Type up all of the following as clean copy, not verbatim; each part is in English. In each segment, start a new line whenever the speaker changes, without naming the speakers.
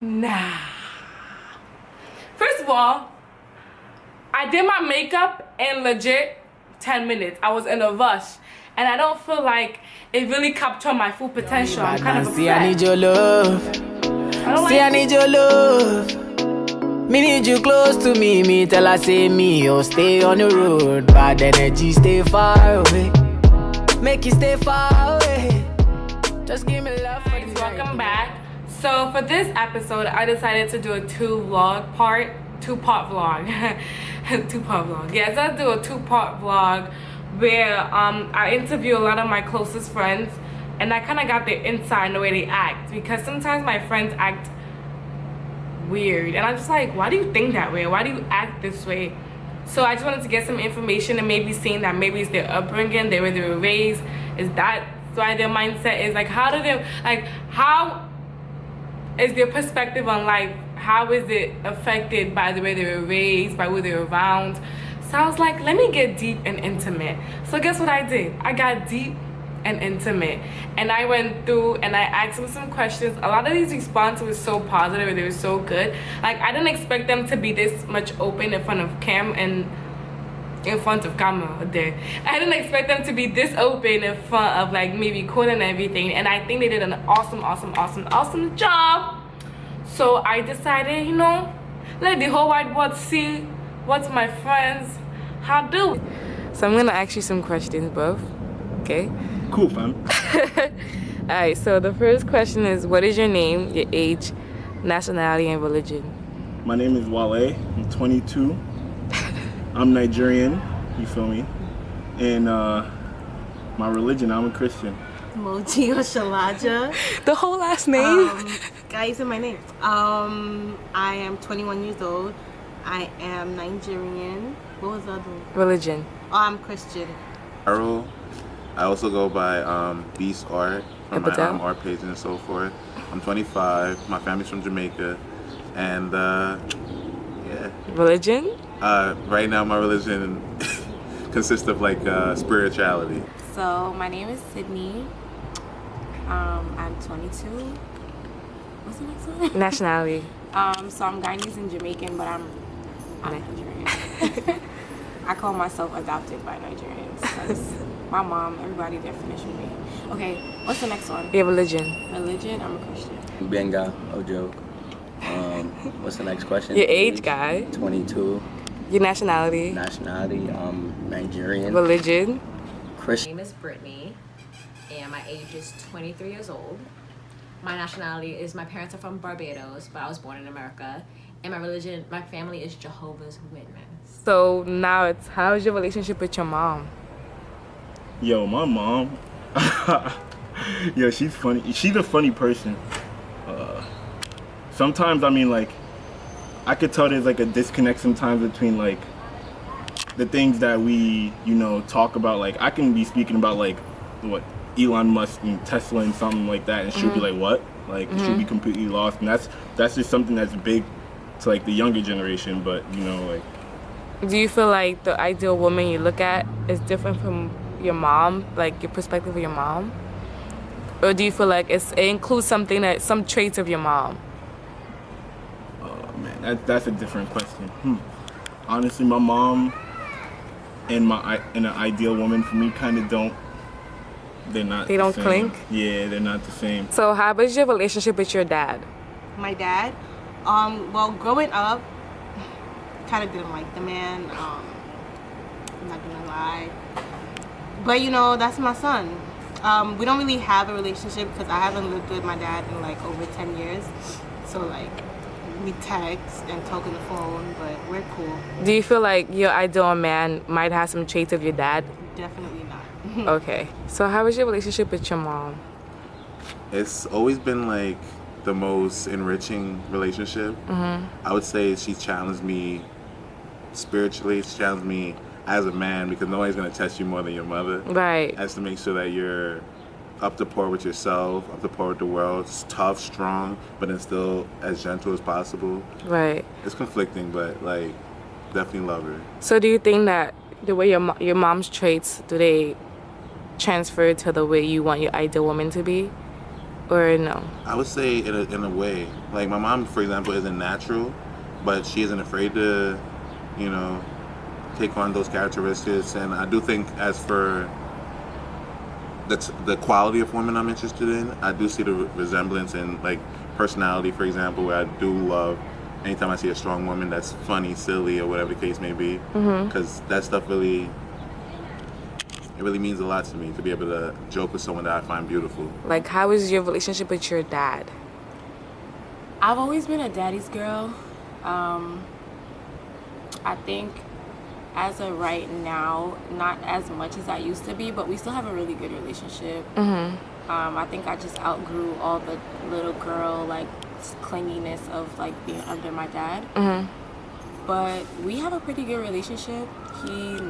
Nah. First of all, I did my makeup in legit 10 minutes. I was in a rush. And I don't feel like it really captured my full potential. I'm kind of upset.
See, I need your love. I need your love. Me need you close to me. Me tell her say me, oh stay on the road. Bad energy, stay far away. Make you stay far away. Just give me love.
Guys, welcome back. So for this episode, I decided to do a two-part vlog. Two-part vlog. Yes, I'll do a two-part vlog where I interview a lot of my closest friends, and I kind of got their insight on the way they act, because sometimes my friends act weird and I'm just like, why do you think that way? Why do you act this way? So I just wanted to get some information and maybe seeing that maybe it's their upbringing, the way they were raised, is that why their mindset is like, how is their perspective on life, how is it affected by the way they were raised, by who they were around. So I was like, let me get deep and intimate. So guess what I did? I got deep and intimate, and I went through and I asked them some questions. A lot of these responses were so positive and they were so good. Like, I didn't expect them to be this much open in front of camera. I didn't expect them to be this open in front of like me recording and everything, and I think they did an awesome job. So I decided, you know, let the whole wide world see what my friends how do. So I'm gonna ask you some questions, bruv. Okay?
Cool, fam.
Alright, so the first question is, what is your name, your age, nationality, and religion?
My name is Wale. I'm 22. I'm Nigerian, you feel me? And my religion, I'm a Christian.
Moji or Shalaja.
The whole last name?
Guys, in my name. I am 21 years old. I am Nigerian. What was the other one?
Religion.
Oh, I'm Christian.
Arul. I also go by Beast Art from my art page and so forth. I'm 25. My family's from Jamaica, and yeah.
Religion?
Right
now, my religion consists of like spirituality.
So my name is Sydney. I'm 22. What's the next one?
Nationality.
So I'm Guyanese and Jamaican, but I'm Nigerian. I call myself adopted by Nigerians because my mom, everybody there finished with me. Okay, what's the next one?
Your religion.
Religion, I'm a Christian.
Benga, Ojo. What's the next question?
Your age, guy.
22.
Your nationality.
Nationality, Nigerian.
Religion.
Christian.
My name is Brittany, and my age is 23 years old. My nationality is, my parents are from Barbados, but I was born in America. And my religion, my family is Jehovah's Witness.
So now it's, how's your relationship with your mom?
Yo, my mom. Yo, she's funny. She's a funny person. Sometimes, I mean, like, I could tell there's like a disconnect sometimes between like the things that we, you know, talk about. Like, I can be speaking about like what Elon Musk and Tesla and something like that, and she'll be like, what? Like, she'll be completely lost. And that's just something that's big to like the younger generation. But, you know, like,
Do you feel like the ideal woman you look at is different from your mom, like your perspective of your mom? Or do you feel like it includes something that, some traits of your mom?
man, that's a different question. Honestly, my mom and an ideal woman for me kind of don't. They're not.
They don't
the same.
clink?
Yeah, they're not the same.
So how was your relationship with your dad?
My dad, well, growing up, kind of didn't like the man. I'm not gonna lie. But you know, that's my son. We don't really have a relationship because I haven't lived with my dad in like over 10 years. So like, we text and talk on the phone, but we're cool.
Do you feel like your ideal man might have some traits of your dad?
Definitely not.
Okay. So how was your relationship with your mom?
It's always been like the most enriching relationship. I would say she challenged me spiritually. She challenged me as a man, because nobody's gonna test you more than your mother.
Right.
Has to make sure that you're up to par with yourself, up to par with the world. It's tough, strong, but then still as gentle as possible.
Right.
It's conflicting, but like, definitely love her.
So do you think that the way your mom's traits, do they transfer to the way you want your ideal woman to be? or no?
I would say in a way. Like my mom, for example, isn't natural, but she isn't afraid to, you know, take on those characteristics. And I do think as for the quality of women I'm interested in, I do see the resemblance in like personality, for example, where I do love anytime I see a strong woman that's funny, silly, or whatever the case may be, because that stuff really means a lot to me, to be able to joke with someone that I find beautiful.
Like, how is your relationship with your dad?
I've always been a daddy's girl. I think as of right now, not as much as I used to be, but we still have a really good relationship. I think I just outgrew all the little girl like clinginess of like being under my dad. But we have a pretty good relationship. He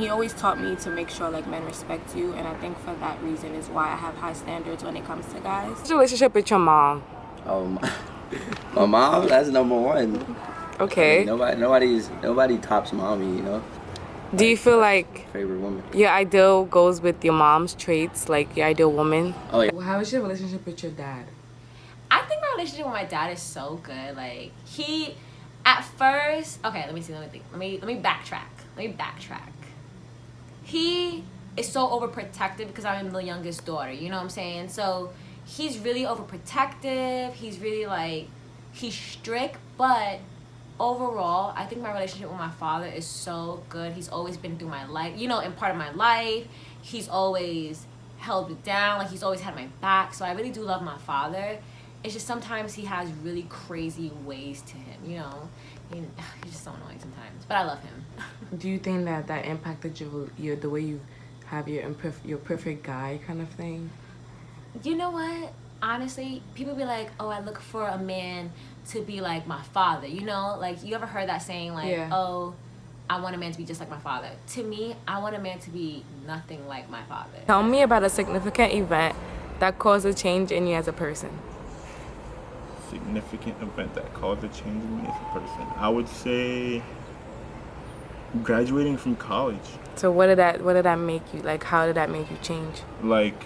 always taught me to make sure like men respect you, and I think for that reason is why I have high standards when it comes to guys.
What's your relationship with your mom?
Oh, my mom, that's number one.
Okay.
I mean, nobody tops mommy, you know.
Do you feel like
Favorite woman?
your ideal goes with your mom's traits, like your ideal woman?
Oh yeah.
How is your relationship with your dad?
I think my relationship with my dad is so good. Like he, at first, okay, let me think. Let me backtrack. He is so overprotective because I'm the youngest daughter. You know what I'm saying? So he's really overprotective. He's really like, he's strict, but overall, I think my relationship with my father is so good. He's always been through my life, you know, in part of my life. He's always held it down. Like, he's always had my back. So I really do love my father. It's just sometimes he has really crazy ways to him, you know. He's just so annoying sometimes. But I love him.
Do you think that impacted your the way you have your perfect guy kind of thing?
You know what? Honestly, people be like, oh, I look for a man to be like my father, you know? Like, you ever heard that saying, like,
yeah.
Oh, I want a man to be just like my father. To me, I want a man to be nothing like my father.
Tell me about a significant event that caused a change in you as a person.
Significant event that caused a change in me as a person. I would say graduating from college.
So what did that make you, like, how did that make you change?
Like,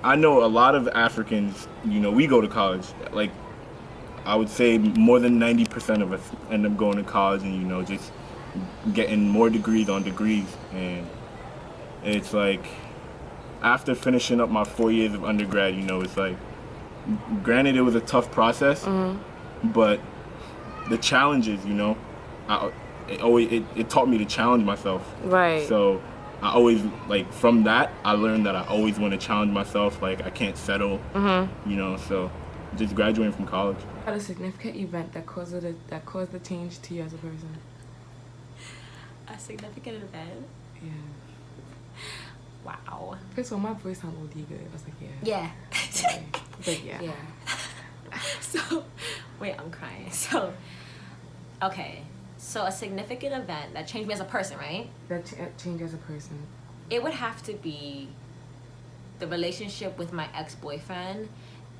I know a lot of Africans, you know, we go to college. Like, I would say more than 90% of us end up going to college and, you know, just getting more degrees on degrees. And it's like, after finishing up my 4 years of undergrad, you know, it's like, granted it was a tough process, but the challenges, you know, it taught me to challenge myself.
Right.
So I always, like, from that, I learned that I always want to challenge myself. Like, I can't settle, you know, so just graduating from college.
What a significant event that caused the change to you as a person?
A significant event?
Yeah.
Wow.
First of all, my voice sounded really good. I was like,
Yeah.
But yeah.
So, wait, I'm crying. So, okay. So a significant event that changed me as a person, right?
That changed as a person.
It would have to be the relationship with my ex-boyfriend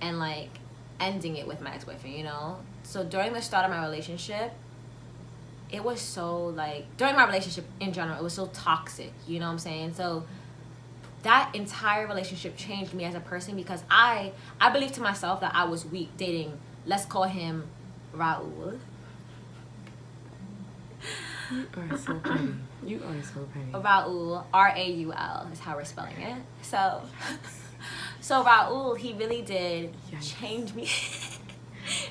and, like, ending it with my ex-boyfriend, you know? So during the start of my relationship, it was so, like, during my relationship in general, it was so toxic, you know what I'm saying? So that entire relationship changed me as a person because I believed to myself that I was weak dating, let's call him Raul.
You are so petty. You are so petty.
Raul, R-A-U-L is how we're spelling it. So Raul, he really did change me.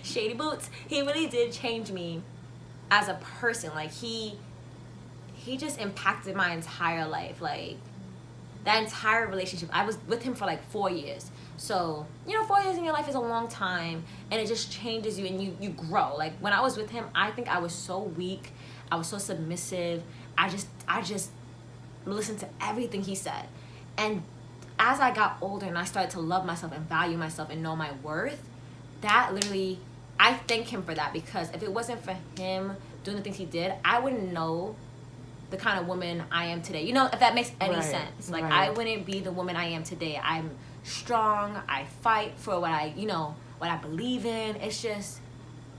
Shady boots. He really did change me as a person. Like, he just impacted my entire life. Like, that entire relationship. I was with him for like 4 years. So, you know, 4 years in your life is a long time, and it just changes you and you grow. Like, when I was with him, I think I was so weak. I was so submissive. I just listened to everything he said. And as I got older and I started to love myself and value myself and know my worth, that literally, I thank him for that, because if it wasn't for him doing the things he did, I wouldn't know the kind of woman I am today. You know, if that makes any sense. Like, I wouldn't be the woman I am today. I'm strong. I fight for what I believe in. It's just,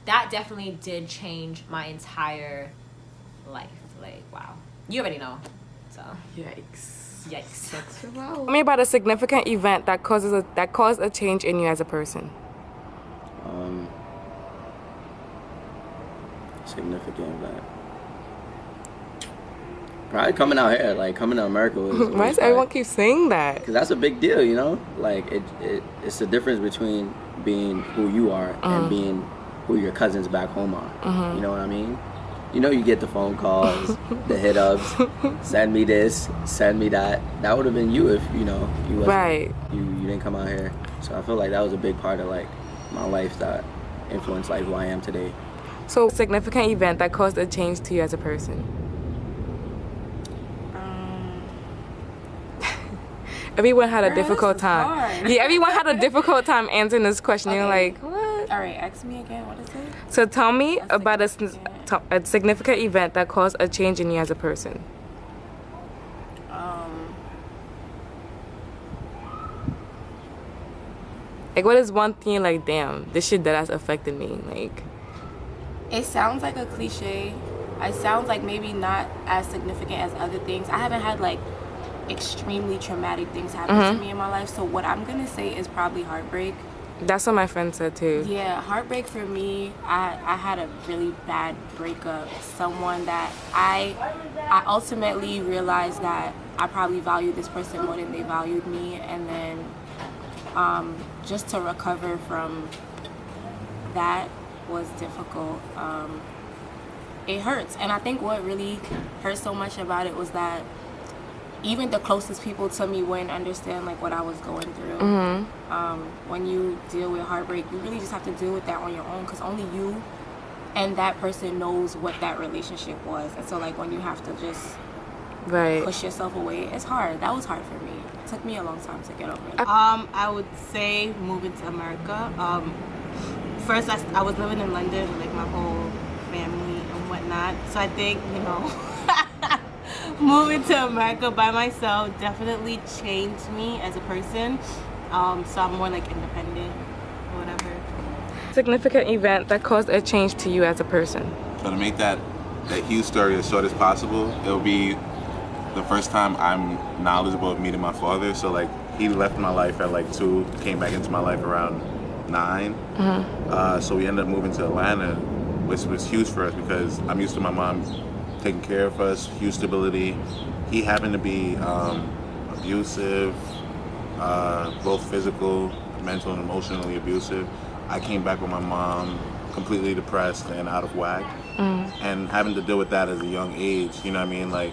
that definitely did change my entire life. Like, wow. You already know. So.
Yikes.
Yikes.
Tell me about a significant event that caused a change in you as a person.
Significant event. Probably coming out here, like coming to America.
Why does everyone keep saying that?
Because that's a big deal, you know. Like it's the difference between being who you are and being who your cousins back home are. You know what I mean? You know, you get the phone calls, the hit ups, send me this, send me that. That would have been you if you wasn't,
Right.
You didn't come out here. So I feel like that was a big part of like my life that influenced like who I am today.
So, significant event that caused a change to you as a person. Everyone had a difficult time.
Hard.
Yeah, everyone had a difficult time answering this question.
Okay.
You're like, what?
All right, ask me again. What is it?
So tell me about a significant event that caused a change in you as a person. Like, what is one thing like, damn, this shit that has affected me? Like,
It sounds like a cliche. It sounds like maybe not as significant as other things. I haven't had like extremely traumatic things happen to me in my life. So what I'm gonna say is probably heartbreak.
that's what my friend said too.
Yeah, heartbreak for me. I had a really bad breakup. Someone that I ultimately realized that I probably valued this person more than they valued me, and then just to recover from that was difficult. It hurts, and I think what really hurt so much about it was that even the closest people to me wouldn't understand like what I was going through. When you deal with heartbreak, you really just have to deal with that on your own, because only you and that person knows what that relationship was. And so like when you have to just push yourself away, it's hard. That was hard for me. It took me a long time to get over it.
I would say moving to America. First, I was living in London with like my whole family and whatnot. So I think, moving to America by myself definitely changed me as a person. So I'm more like independent or whatever.
Significant event that caused a change to you as a person.
So to make that huge story as short as possible, it'll be the first time I'm knowledgeable of meeting my father. So like he left my life at like 2, came back into my life around 9. So we ended up moving to Atlanta, which was huge for us because I'm used to my mom taking care of us, huge stability. He happened to be abusive, both physical, mental, and emotionally abusive. I came back with my mom completely depressed and out of whack, and having to deal with that at a young age, you know what I mean? Like,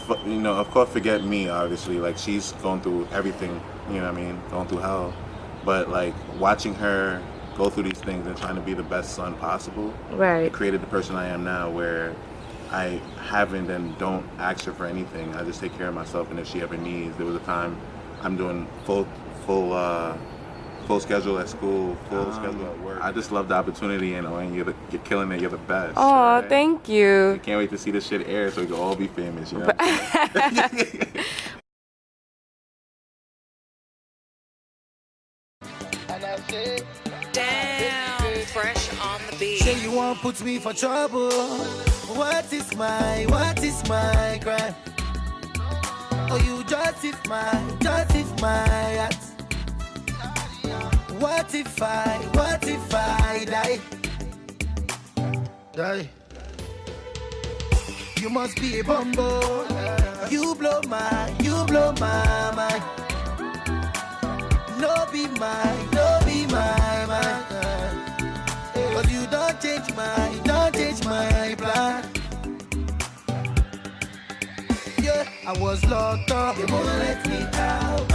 of course, forget me, obviously. Like, she's going through everything, you know what I mean? Going through hell. But, like, watching her go through these things and trying to be the best son possible, it created the person I am now, where I haven't and don't ask her for anything. I just take care of myself, and if she ever needs, there was a time I'm doing full schedule at school, full schedule at work. I just love the opportunity, and you're killing it. You're the best.
Oh,
right?
Thank you.
I can't wait to see this shit air so we can all be famous. You know.
Damn, fresh on the beat.
Say you won't put me for trouble. What is my crime? Oh, you justify act. What if I die? You must be a bumbo. You blow my mind. No be my mind. Cause you don't change my plan. Yeah, I was locked up. You won't let me out.